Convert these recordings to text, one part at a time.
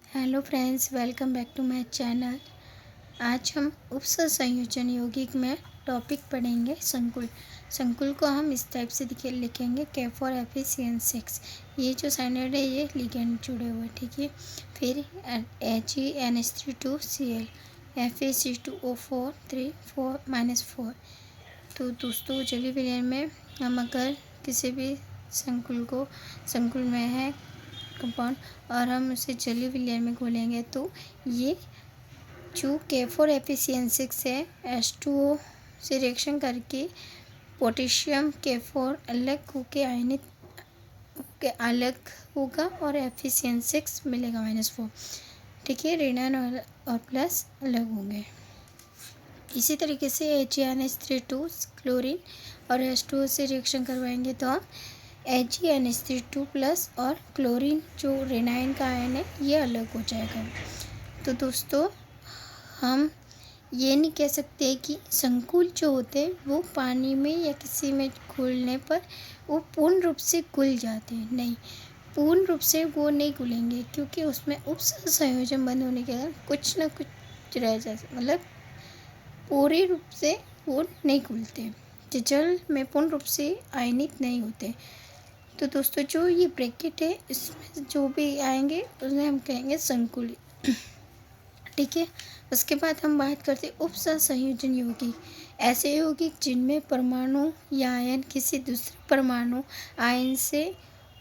Hello friends, welcome back to my channel. आज हम उपसंयोजन यौगिक में टॉपिक पढ़ेंगे संकुल। संकुल को हम इस टाइप से लिखेंगे K4FeCN6। ये जो साइनाइड है ये लिगेंड जुड़े हुए, ठीक है। फिर HeNH3 2Cl FeC2O4 3 4 तो दोस्तों जली विलयन में हम अगर किसी भी संकुल में है कंपाउंड और हम उसे जलीय विलयन में घोलेंगे तो ये जो K4FeCN6 है H2O से रिएक्शन करके पोटेशियम K4 अलग होके आयनित होके अलग होगा और FeCN6 मिलेगा -4, ठीक है। ऋणायन और प्लस अलग होंगे। इसी तरीके से HeNH3 2 क्लोरीन और H2O से रिएक्शन करवाएंगे तो हम HeNH3 प्लस और क्लोरीन जो रेनाइन का आयन है ये अलग हो जाएगा। तो दोस्तों हम ये नहीं कह सकते कि संकुल जो होते हैं वो पानी में या किसी में घुलने पर वो पूर्ण रूप से घुल जाते हैं। नहीं, पूर्ण रूप से वो नहीं घुलेंगे क्योंकि उसमें उपसंयोजन बंद होने के कारण कुछ ना कुछ रह जाए, मतलब पूरी रूप से वो नहीं घुलते, जल में पूर्ण रूप से आयनित नहीं होते। तो दोस्तों जो ये ब्रैकेट है इसमें जो भी आएंगे उन्हें हम कहेंगे संकुल, ठीक है। उसके बाद हम बात करते हैं उपसंयोजन यौगिक। ऐसे यौगिक जिनमें परमाणु या आयन किसी दूसरे परमाणु आयन से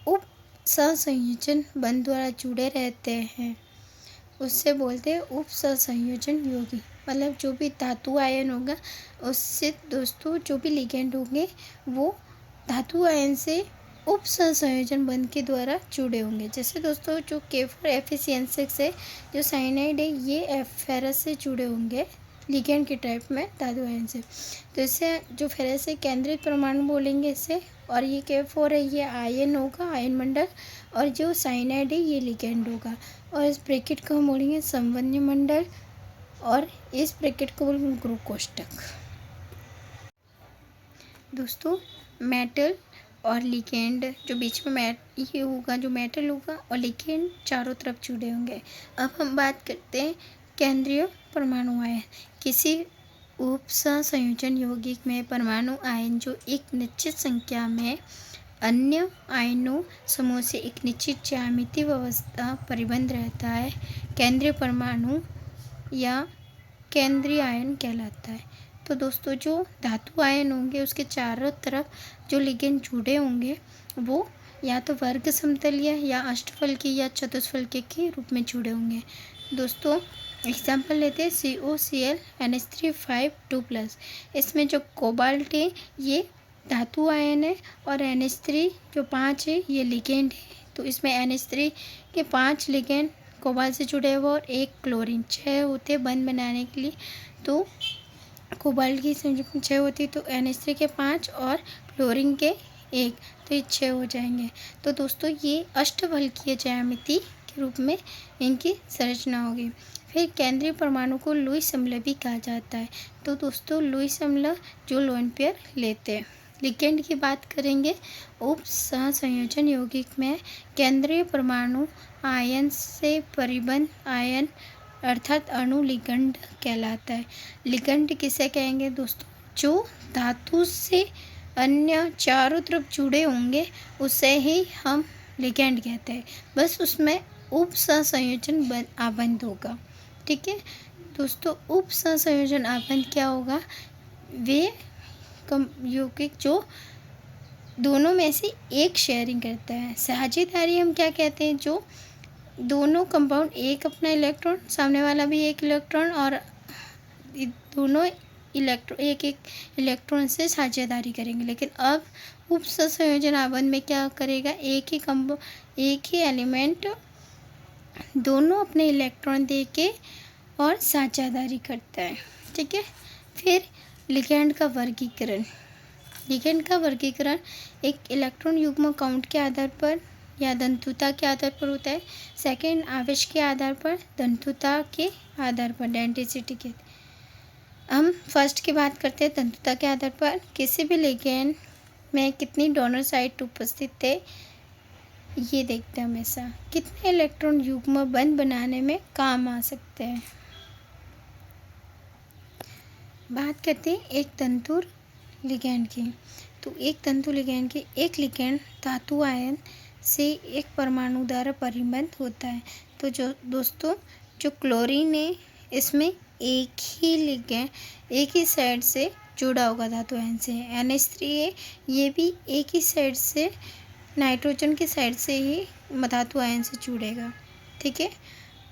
उपसंयोजन बंध द्वारा जुड़े रहते हैं उससे बोलते हैं उपसंयोजन यौगिक। मतलब जो भी धातु आयन होगा उससे दोस्तों जो भी लिगेंड होंगे वो धातु आयन से उपसंयोजन बंध के द्वारा जुड़े होंगे। जैसे दोस्तों जो K4FeCN6 है, जो साइनाइड है, ये फेरस से जुड़े होंगे लिगेंड के टाइप में धातु आयन से। तो इससे जो फेरस से केंद्रित परमाणु बोलेंगे इसे, और ये K4 है ये आयन होगा, आयन मंडल, और जो साइनाइड है ये लिगेंड होगा। और इस ब्रैकेट को हम बोलेंगे संवहनी मंडल और इस ब्रैकेट को बोलेंगे ग्रुप कोष्ठक। दोस्तों मेटल और लिगेंड जो बीच में ये होगा, जो मेटल होगा और लिगेंड चारों तरफ जुड़े होंगे। अब हम बात करते हैं केंद्रीय परमाणु आयन। किसी उपसंयोजन यौगिक में परमाणु आयन जो एक निश्चित संख्या में अन्य आयनों समूह से एक निश्चित ज्यामितीय व्यवस्था परिबद्ध रहता है, केंद्रीय परमाणु या केंद्रीय आयन कहलाता है। तो दोस्तों जो धातु आयन होंगे उसके चारों तरफ जो लिगेंड जुड़े होंगे वो या तो वर्ग समतलीय या अष्टफलकीय या चतुष्फलकीय के रूप में जुड़े होंगे। दोस्तों एग्जाम्पल लेते हैं COCl NH3 5 2+। इसमें जो कोबाल्ट है ये धातु आयन है और NH3 जो 5 है ये लिगेंड है। तो इसमें NH3 के 5 लिगेंड कोबाल्ट से जुड़े हुए और 1 क्लोरीन, 6 होते बंध बनाने के लिए। तो कोबाल्ट की संख्या 6 होती है तो NH3 के 5 और क्लोरीन के 1, तो ये 6 हो जाएंगे। तो दोस्तों ये अष्टफलकीय ज्यामिति के रूप में इनकी संरचना होगी। फिर केंद्रीय परमाणु को लुईस अम्ल भी कहा जाता है। तो दोस्तों लुईस अम्ल जो लोन पेयर लेते हैं। लिगेंड की बात करेंगे उपसंयोजन यौगिक में केंद्रीय परमाणु आयन से परिबद्ध आयन अर्थात अणु लिगेंड कहलाता है। लिगेंड किसे कहेंगे दोस्तों? जो धातु से अन्य चारों तरफ जुड़े होंगे उसे ही हम लिगेंड कहते हैं, बस उसमें उपसंयोजन आबंध होगा, ठीक है। दोस्तों उपसंयोजन आबंध क्या होगा? वे यौगिक जो दोनों में से एक शेयरिंग करता है। साझेदारी हम क्या कहते हैं? जो दोनों कंपाउंड एक अपना इलेक्ट्रॉन, सामने वाला भी एक इलेक्ट्रॉन, और दोनों एक इलेक्ट्रॉन से साझेदारी करेंगे। लेकिन अब उपसंयोजन आबंध में क्या करेगा? एक ही एलिमेंट दोनों अपने इलेक्ट्रॉन दे के और साझेदारी करता है, ठीक है। फिर लिगेंड का वर्गीकरण। लिगेंड का वर्गीकरण एक इलेक्ट्रॉन युग्म काउंट के आधार पर या धनत्वता के आधार पर होता है। सेकेंड आवेश के आधार पर, धनत्वता के आधार पर, डेंसिटी के। हम फर्स्ट की बात करते हैं धनत्वता के आधार पर। किसी भी लिगेंड में कितनी डोनर साइट उपस्थित थे ये देखते हैं हमेशा कितने इलेक्ट्रॉन युग्म बंध बनाने में काम आ सकते हैं। बात करते हैं एक तंतु लिगैंड की। तो एक तंतु लिगैंड की एक लिगैंड धातु आयन से एक परमाणु द्वारा परिबद्ध होता है। तो जो दोस्तों जो क्लोरीन है इसमें एक ही लिगैंड एक ही साइड से जुड़ा होगा धातु आयन से। NH3 है ये भी एक ही साइड से नाइट्रोजन की साइड से ही धातु आयन से जुड़ेगा, ठीक है।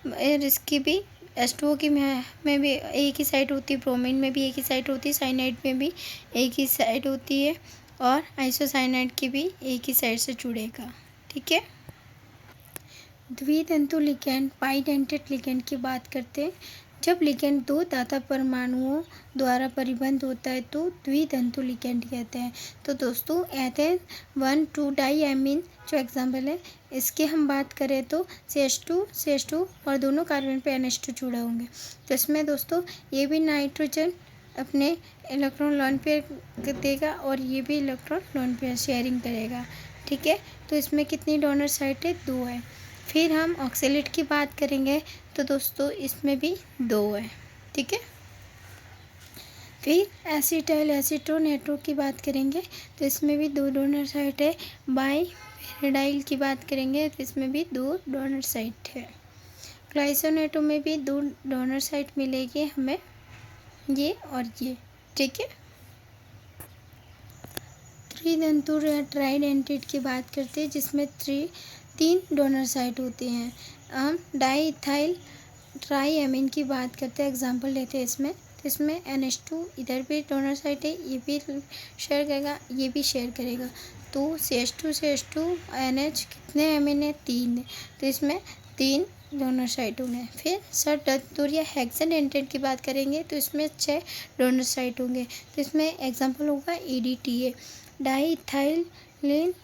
और इसकी भी H2O की में भी एक ही साइड होती है, ब्रोमीन में भी एक ही साइड होती है, साइनाइड में भी एक ही साइड होती है और आइसोसाइनाइड की भी एक ही साइड से जुड़ेगा, ठीक है। द्वितंतु लिगैंड बाइडेंटेड लिगैंड की बात करते हैं। जब लिगैंड दो दाता परमाणुओं द्वारा परिबद्ध होता है तो द्वितंतु लिगैंड कहते हैं। तो दोस्तों एथेन 1,2 डाईएमीन जो एग्जाम्पल है इसके हम बात करें तो CH2 और दोनों कार्बन पे NH2 जुड़ा होंगे। तो इसमें दोस्तों ये भी नाइट्रोजन अपने इलेक्ट्रॉन लोन पेयर देगा और ये भी इलेक्ट्रॉन लोन पेयर शेयरिंग करेगा, ठीक है। तो इसमें कितनी डोनर साइट है? 2 है। फिर हम ऑक्सलेट की बात करेंगे तो दोस्तों इसमें भी 2 है, ठीक है। फिर एसिटाइल एसीटोन हेट्रो की बात करेंगे तो इसमें भी 2 डोनर साइट है। बाइपेरिडाइल की बात करेंगे तो इसमें भी 2 डोनर साइट है। ग्लाइसोनेटो में भी 2 डोनर साइट मिलेगी हमें, ये और ये, ठीक है। त्रितंतु या ट्राइडेंटेड की बात करते हैं जिसमें 3 डोनर साइट होती हैं। हम डाईइथाइल ट्राईएमीन की बात करते हैं, एग्जांपल लेते हैं इसमें। तो इसमें NH2 इधर भी डोनर साइट है, ये भी शेयर करेगा, ये भी शेयर करेगा। तो CH2 NH कितने एमीन है? 3 है। तो इसमें 3 डोनर साइट होंगे। फिर षटतंतु या हेक्साडेंटेड की बात करेंगे तो इसमें 6 डोनर साइट होंगे। तो इसमें एग्जांपल होगा EDTA डाईइथाइलिन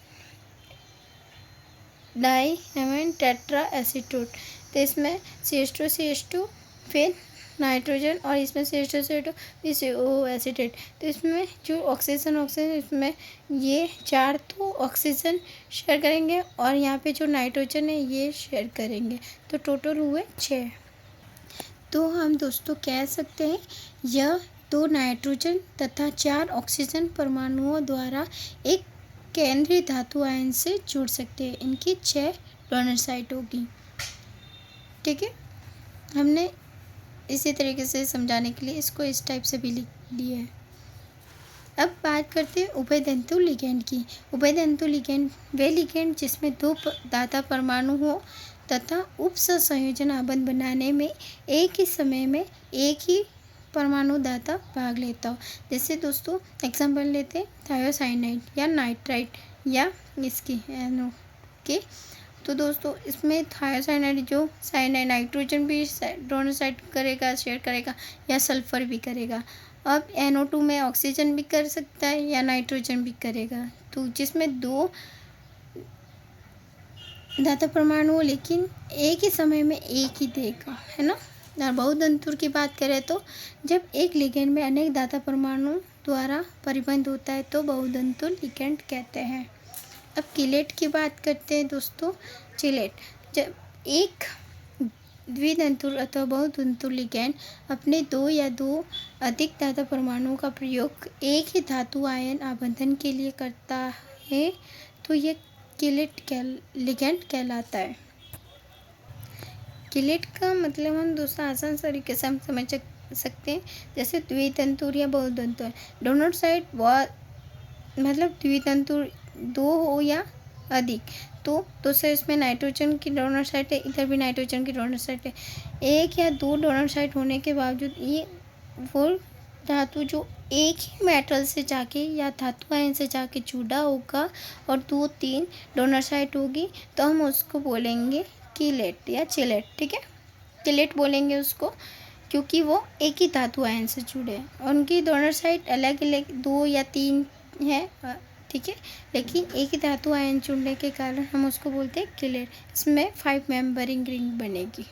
डाईएमीन टेट्रा एसीटोन। तो इसमें CH2 फिर नाइट्रोजन और इसमें CH2 CO एसीटेट। तो इसमें जो ऑक्सीजन इसमें ये 4 तो ऑक्सीजन शेयर करेंगे और यहाँ पे जो नाइट्रोजन है ये शेयर करेंगे। तो टोटल हुए 6। तो हम दोस्तों कह सकते हैं यह 2 नाइट्रोजन तथा 4 ऑक्सीजन परमाणुओं द्वारा एक केंद्रीय धातु आयन से जुड़ सकते हैं। इनकी 6 डोनर साइट होगी, ठीक है। हमने इसी तरीके से समझाने के लिए इसको इस टाइप से भी लिख दिया है। अब बात करते हैं उभयतंतु लिगैंड की। उभयतंतु लिगैंड वे लिगैंड जिसमें 2 दाता परमाणु हो तथा उपसंयोजन आबंध बनाने में एक ही समय में एक ही परमाणु दाता भाग लेता हो। जैसे दोस्तों एग्जांपल लेते हैं थायोसाइनाइड या नाइट्राइट या इसकी NO के। तो दोस्तों इसमें थायोसाइनाइड जो साइनाइड नाइट्रोजन भी डोनर साइट करेगा, शेयर करेगा या सल्फर भी करेगा। अब NO2 में ऑक्सीजन भी कर सकता है या नाइट्रोजन भी करेगा। तो जिसमें 2 दाता परमाणु लेकिन एक ही समय में एक ही देगा, है ना। और बहुतंतुर की बात करें तो जब एक लिगैंड में अनेक दाता परमाणु द्वारा परिबद्ध होता है तो बहुतंतुर लिगैंड कहते हैं। अब किलेट की बात करते हैं दोस्तों। चिलेट जब एक द्वितंतुर अथवा बहुतंतुर लिगैंड अपने 2 या 2 अधिक दाता परमाणुओं का प्रयोग एक ही धातु आयन आबंधन के लिए करता है तो यह किलेट लिगैंड कहलाता है। किलेट का मतलब हम दोस्तों आसान तरीके से हम समझ सकते हैं। जैसे द्वितंतुर या बहुतंतुर डोनर साइट मतलब द्वितंतुर 2 हो या अधिक। तो दोस्तों इसमें नाइट्रोजन की डोनर साइट है, इधर भी नाइट्रोजन की डोनर साइट है। 1 या 2 डोनर साइट होने के बावजूद ये वो धातु जो एक ही मेटल से जाके या धातु आयन से जाके जुड़ा होगा और 2-3 डोनर साइट होगी तो हम उसको बोलेंगे किलेट या चिलेट, ठीक है। किलेट बोलेंगे उसको क्योंकि वो एक ही धातु आयन से जुड़े हैं और उनकी डोनर साइट अलग अलग 2 या 3 है, ठीक है, लेकिन एक ही धातु आयन जुड़ने के कारण हम उसको बोलते हैं किलेट। इसमें 5 मेंबरिंग रिंग बनेगी।